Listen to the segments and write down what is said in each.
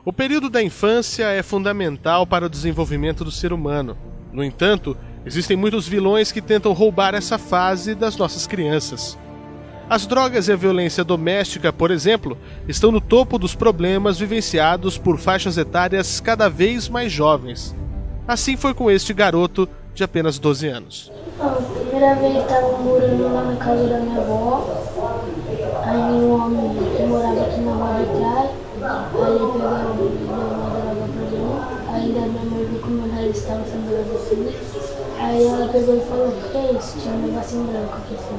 O período da infância é fundamental para o desenvolvimento do ser humano. No entanto, existem muitos vilões que tentam roubar essa fase das nossas crianças. As drogas e a violência doméstica, por exemplo, estão no topo dos problemas vivenciados por faixas etárias cada vez mais jovens. Assim foi com este garoto de apenas 12 anos. A primeira vez eu estava morando lá na casa da minha avó. Aí um homem que morava aqui na rua de trás, aí ele pegou e deu uma droga pra mim. Ainda minha mãe viu como ela estava sem droga assim. Aí ela pegou e falou, o que é isso? Tinha um negocinho branco aqui assim.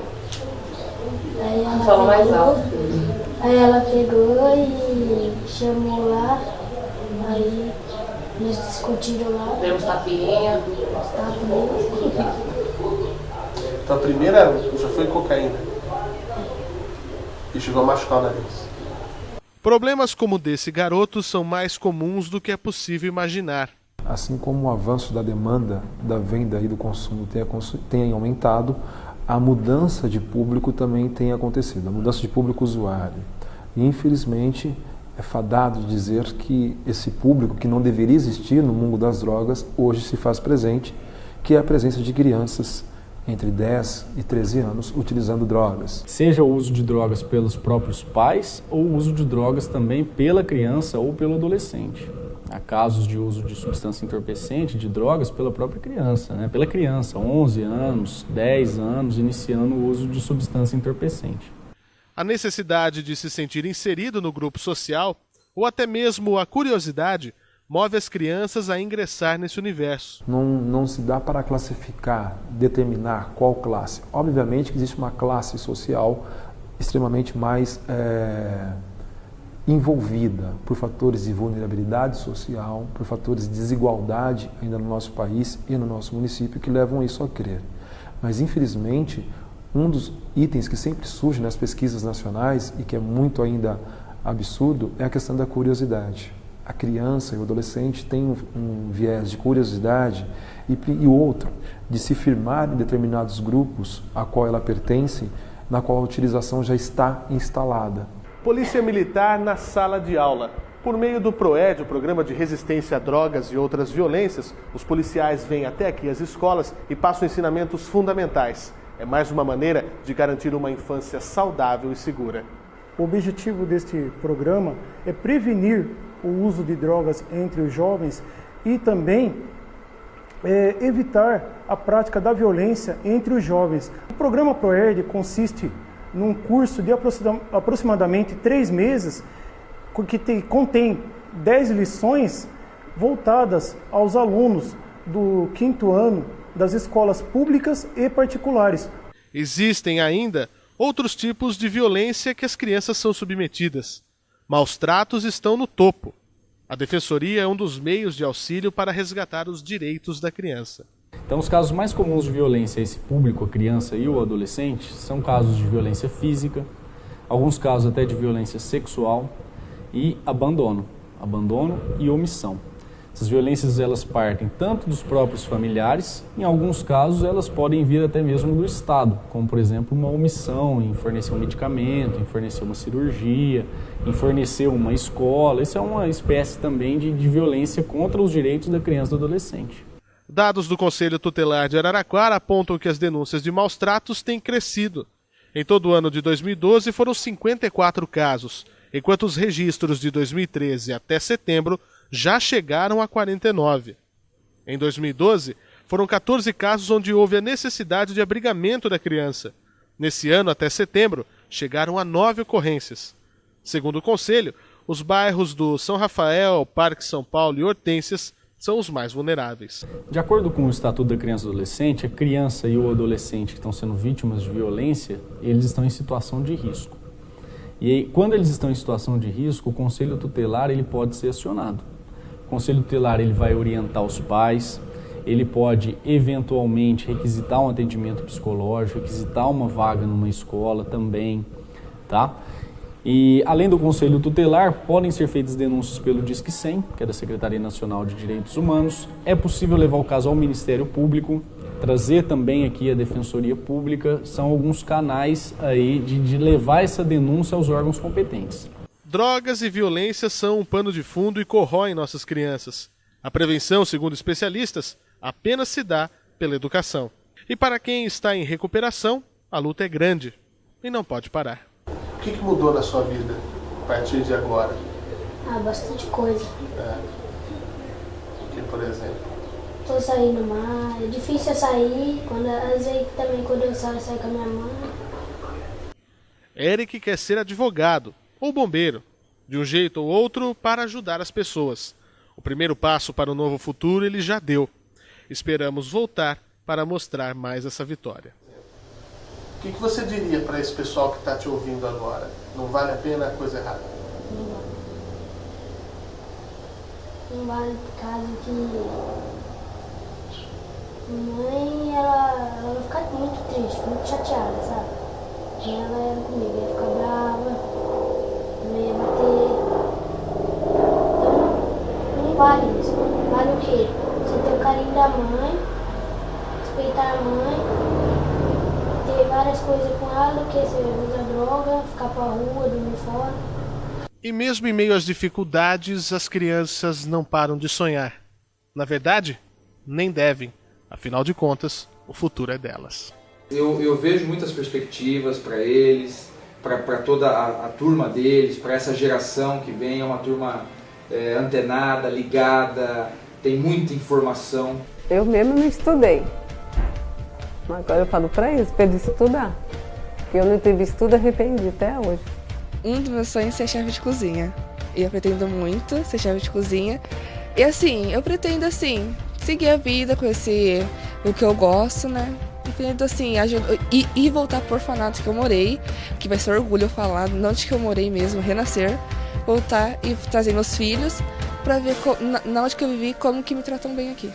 Aí ela falou mais alto. Aí ela pegou e chamou lá, aí eles discutiram lá. Deu uns tapinha. Então a primeira já foi cocaína. E chegou a machucar o nariz. Problemas como o desse garoto são mais comuns do que é possível imaginar. Assim como o avanço da demanda, da venda e do consumo tem aumentado, a mudança de público também tem acontecido, a mudança de público usuário. E, infelizmente, é fadado dizer que esse público que não deveria existir no mundo das drogas, hoje se faz presente, que é a presença de crianças entre 10 e 13 anos utilizando drogas. Seja o uso de drogas pelos próprios pais ou o uso de drogas também pela criança ou pelo adolescente. Há casos de uso de substância entorpecente, de drogas, pela própria criança, né? Pela criança, 11 anos, 10 anos, iniciando o uso de substância entorpecente. A necessidade de se sentir inserido no grupo social, ou até mesmo a curiosidade, move as crianças a ingressar nesse universo. Não se dá para classificar, determinar qual classe. Obviamente que existe uma classe social extremamente mais envolvida por fatores de vulnerabilidade social, por fatores de desigualdade ainda no nosso país e no nosso município que levam isso a crer. Mas, infelizmente, um dos itens que sempre surge nas pesquisas nacionais e que é muito ainda absurdo é a questão da curiosidade. A criança e o adolescente têm um viés de curiosidade e outro, de se firmar em determinados grupos a qual ela pertence, na qual a utilização já está instalada. Polícia Militar na sala de aula. Por meio do PROED, o Programa de Resistência a Drogas e Outras Violências, os policiais vêm até aqui às escolas e passam ensinamentos fundamentais. É mais uma maneira de garantir uma infância saudável e segura. O objetivo deste programa é prevenir o uso de drogas entre os jovens e também evitar a prática da violência entre os jovens. O programa PROERD consiste num curso de aproximadamente 3 meses, que contém 10 lições voltadas aos alunos do 5º ano das escolas públicas e particulares. Existem ainda outros tipos de violência que as crianças são submetidas. Maus tratos estão no topo. A Defensoria é um dos meios de auxílio para resgatar os direitos da criança. Então, os casos mais comuns de violência a esse público, a criança e o adolescente, são casos de violência física, alguns casos até de violência sexual e abandono e omissão. Essas violências elas partem tanto dos próprios familiares, em alguns casos elas podem vir até mesmo do Estado, como por exemplo uma omissão em fornecer um medicamento, em fornecer uma cirurgia, em fornecer uma escola. Isso é uma espécie também de violência contra os direitos da criança e do adolescente. Dados do Conselho Tutelar de Araraquara apontam que as denúncias de maus tratos têm crescido. Em todo o ano de 2012 foram 54 casos, enquanto os registros de 2013 até setembro já chegaram a 49. Em 2012, foram 14 casos onde houve a necessidade de abrigamento da criança. Nesse ano, até setembro, chegaram a 9 ocorrências. Segundo o Conselho, os bairros do São Rafael, Parque São Paulo e Hortências são os mais vulneráveis. De acordo com o Estatuto da Criança e do Adolescente, a criança e o adolescente que estão sendo vítimas de violência, eles estão em situação de risco. E aí, quando eles estão em situação de risco, o Conselho Tutelar ele pode ser acionado. O Conselho Tutelar ele vai orientar os pais, ele pode eventualmente requisitar um atendimento psicológico, requisitar uma vaga numa escola também, tá? E, além do Conselho Tutelar, podem ser feitas denúncias pelo Disque 100, que é da Secretaria Nacional de Direitos Humanos. É possível levar o caso ao Ministério Público, trazer também aqui a Defensoria Pública. São alguns canais aí de levar essa denúncia aos órgãos competentes. Drogas e violência são um pano de fundo e corroem nossas crianças. A prevenção, segundo especialistas, apenas se dá pela educação. E para quem está em recuperação, a luta é grande e não pode parar. O que mudou na sua vida a partir de agora? Bastante coisa. O que, por exemplo? Tô saindo mais, é difícil eu sair, às vezes também quando eu saio com a minha mãe. Eric quer ser advogado ou bombeiro, de um jeito ou outro, para ajudar as pessoas. O primeiro passo para o novo futuro ele já deu. Esperamos voltar para mostrar mais essa vitória. O que você diria para esse pessoal que está te ouvindo agora? Não vale a pena a coisa errada? Não vale por causa que mãe, ela vai ficar muito triste, muito chateada, sabe? E ela era comigo, ia ficar brava, também ia bater. Então, não vale isso. Vale o quê? Você ter o carinho da mãe, respeitar a mãe, ter várias coisas com ela, do que você usa droga, ficar pra rua, dormir fora. E mesmo em meio às dificuldades, as crianças não param de sonhar. Na verdade, nem devem. Afinal de contas, o futuro é delas. Eu vejo muitas perspectivas para eles, para toda a turma deles, para essa geração que vem. É uma turma antenada, ligada, tem muita informação. Eu mesmo não estudei. Mas agora eu falo para eles, para eles estudar. Porque eu não tive estudo, arrependi até hoje. Um dos meus sonhos é ser chefe de cozinha. E eu pretendo muito ser chefe de cozinha. E assim, eu pretendo assim, seguir a vida, conhecer o que eu gosto, né? Pretendo assim, e voltar pro orfanato que eu morei, que vai ser orgulho eu falar, não de que eu morei mesmo, renascer, voltar e trazer meus filhos pra ver na onde que eu vivi, como que me tratam bem aqui.